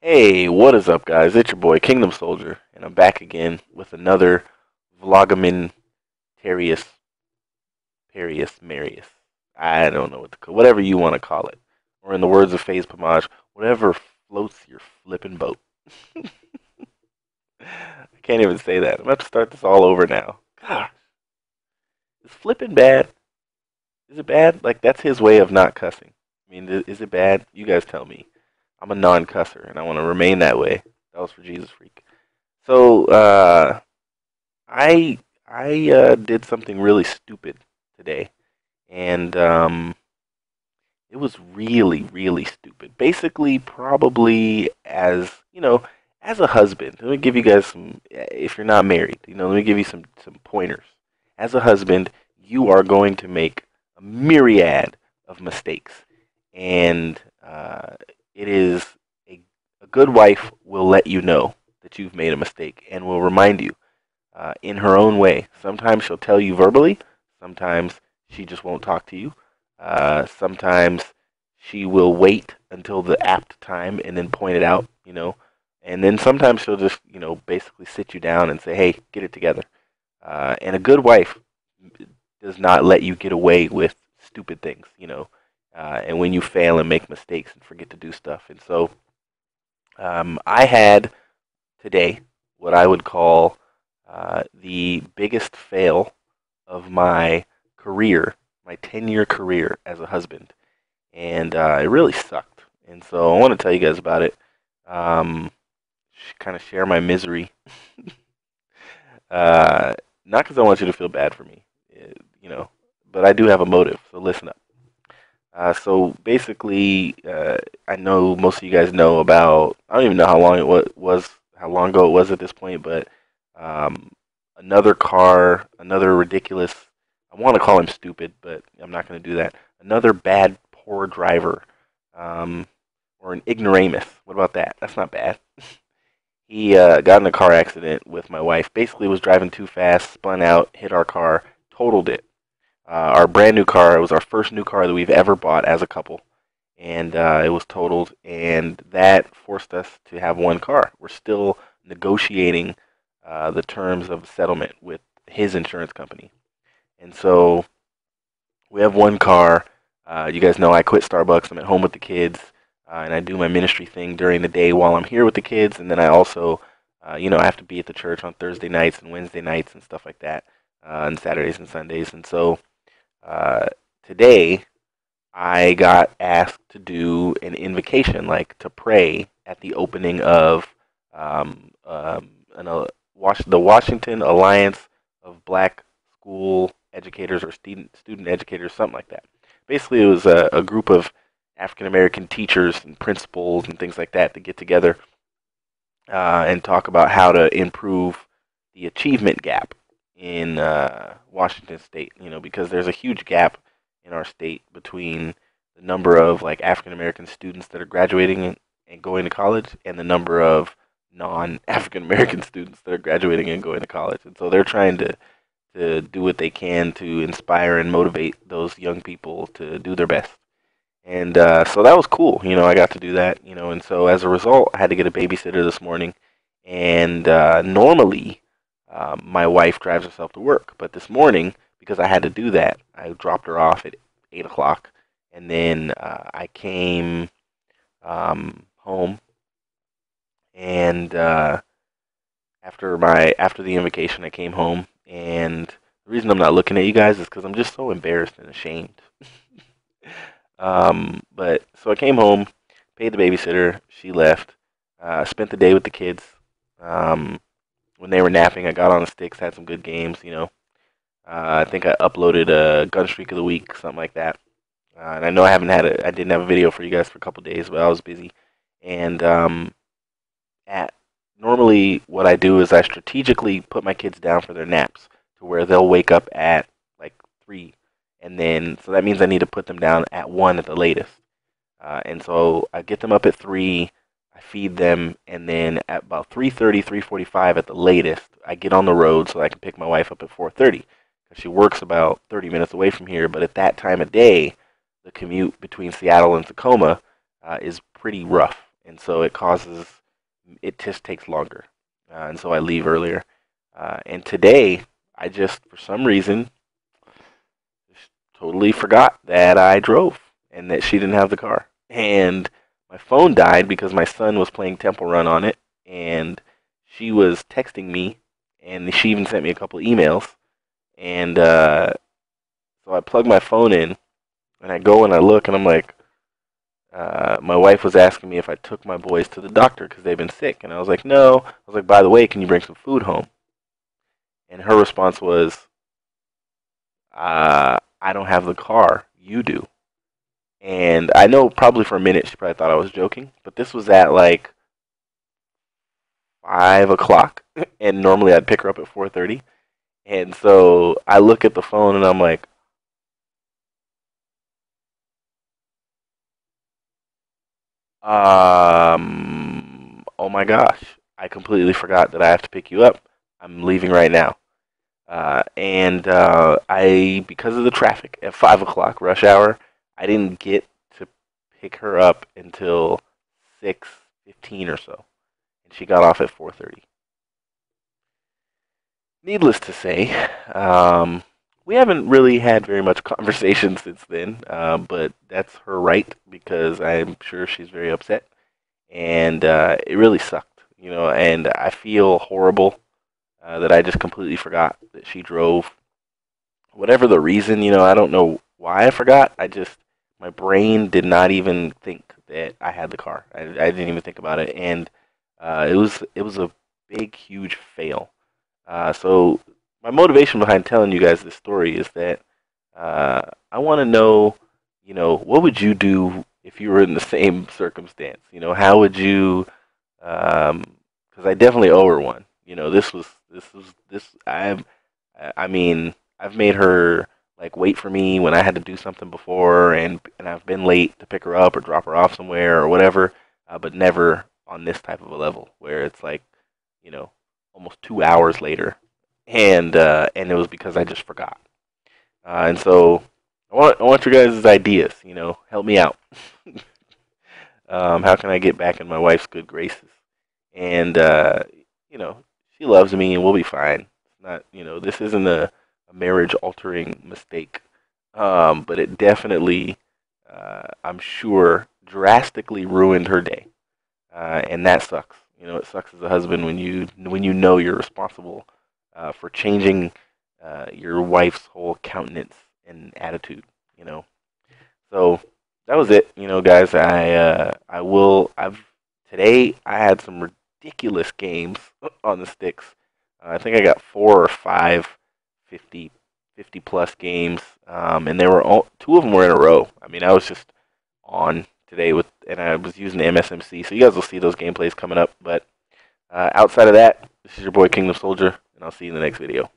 Hey, what is up, guys? It's your boy Kingdom Soldier, and I'm back again with another Vlogamin Terius Perius Marius. I don't know what to call, whatever you want to call it, or in the words of FaZe Pomage, whatever floats your flippin' boat. I can't even say that. I'm gonna have to start this all over now. God, is flippin' bad? Is it bad? Like that's his way of not cussing. I mean, is it bad? You guys tell me. I'm a non-cusser, and I want to remain that way. That was for Jesus Freak. So, I did something really stupid today, and it was really really stupid. Basically, probably as as a husband. Let me give you guys some. If you're not married, let me give you some pointers. As a husband, you are going to make a myriad of mistakes, and it is a good wife will let you know that you've made a mistake and will remind you in her own way. Sometimes she'll tell you verbally. Sometimes she just won't talk to you. Sometimes she will wait until the apt time and then point it out. And then sometimes she'll just, basically sit you down and say, hey, get it together. And a good wife does not let you get away with stupid things. And when you fail and make mistakes and forget to do stuff. And so I had today what I would call the biggest fail of my career, my 10-year career as a husband. And it really sucked. And so I want to tell you guys about it, kind of share my misery. Not because I want you to feel bad for me, you know, but I do have a motive, so listen up. So basically, I know most of you guys know about. I don't even know how long it was, how long ago it was at this point, but um, another car, another ridiculous. I want to call him stupid, but I'm not going to do that. Another bad, poor driver, um, or an ignoramus. What about that? That's not bad. He got in a car accident with my wife. Basically, was driving too fast, spun out, hit our car, totaled it. Our brand new car. It was our first new car that we've ever bought as a couple, and it was totaled, and that forced us to have one car. We're still negotiating the terms of the settlement with his insurance company, and so we have one car. You guys know I quit Starbucks. I'm at home with the kids, and I do my ministry thing during the day while I'm here with the kids, and then I also, I have to be at the church on Thursday nights and Wednesday nights and stuff like that, and Saturdays and Sundays, and so. Uh, Today, I got asked to do an invocation, like to pray at the opening of the Washington Alliance of Black School Educators or Student Educators, something like that. Basically, it was a group of African American teachers and principals and things like that to get together and talk about how to improve the achievement gap in Washington State. Because there's a huge gap in our state between the number of like African American students that are graduating and going to college and the number of non-African American students that are graduating and going to college. And so they're trying to do what they can to inspire and motivate those young people to do their best. And so that was cool. I got to do that. And so as a result, I had to get a babysitter this morning. And normally, my wife drives herself to work. But this morning, because I had to do that, I dropped her off at 8 o'clock. And then I came home. And after the invocation, I came home. And the reason I'm not looking at you guys is because I'm just so embarrassed and ashamed. But so I came home, paid the babysitter. She left. Spent the day with the kids. When they were napping, I got on the sticks, had some good games. I think I uploaded a gun streak of the week, something like that. And I know I didn't have a video for you guys for a couple days, but I was busy. And at normally what I do is I strategically put my kids down for their naps to where they'll wake up at like 3, and then so that means I need to put them down at 1 at the latest. And so I get them up at 3, I feed them, and then at about 3:30, 3:45 at the latest, I get on the road so I can pick my wife up at 4:30 because she works about 30 minutes away from here. But at that time of day, the commute between Seattle and Tacoma is pretty rough, and so it just takes longer, and so I leave earlier. And today, I just for some reason just totally forgot that I drove and that she didn't have the car. And my phone died because my son was playing Temple Run on it, and she was texting me, and she even sent me a couple of emails. And so I plug my phone in, and I go and I look, and I'm like, my wife was asking me if I took my boys to the doctor because they've been sick, and I was like, no. I was like, by the way, can you bring some food home? And her response was, I don't have the car. You do. And I know probably for a minute she probably thought I was joking, but this was at like 5 o'clock, and normally I'd pick her up at 4:30. And so I look at the phone and I'm like, oh my gosh, I completely forgot that I have to pick you up. I'm leaving right now. And because of the traffic at 5 o'clock rush hour, I didn't get to pick her up until 6:15 or so, and she got off at 4:30. Needless to say, we haven't really had very much conversation since then, but that's her right because I'm sure she's very upset, and it really sucked, and I feel horrible that I just completely forgot that she drove. Whatever the reason, I don't know why I forgot. My brain did not even think that I had the car. I didn't even think about it, and it was a big, huge fail. So my motivation behind telling you guys this story is that I want to know, what would you do if you were in the same circumstance? How would you? Because I definitely owe her one. I mean, I've made her like wait for me when I had to do something before, and I've been late to pick her up or drop her off somewhere or whatever, but never on this type of a level where it's like, you know, almost 2 hours later, and it was because I just forgot. And so I want your guys' ideas. Help me out. How can I get back in my wife's good graces? And you know, she loves me, and we'll be fine. It's not, this isn't a marriage-altering mistake, but it definitely, I'm sure, drastically ruined her day, and that sucks. It sucks as a husband when you know you're responsible for changing your wife's whole countenance and attitude. You know, so that was it. Guys, I will. I've today I had some ridiculous games on the sticks. I think I got 4 or 5 50 plus games, and they were two of them were in a row. I mean, I was just on today and I was using the MSMC, so you guys will see those gameplays coming up. But outside of that, this is your boy Kingdom Soldier, and I'll see you in the next video.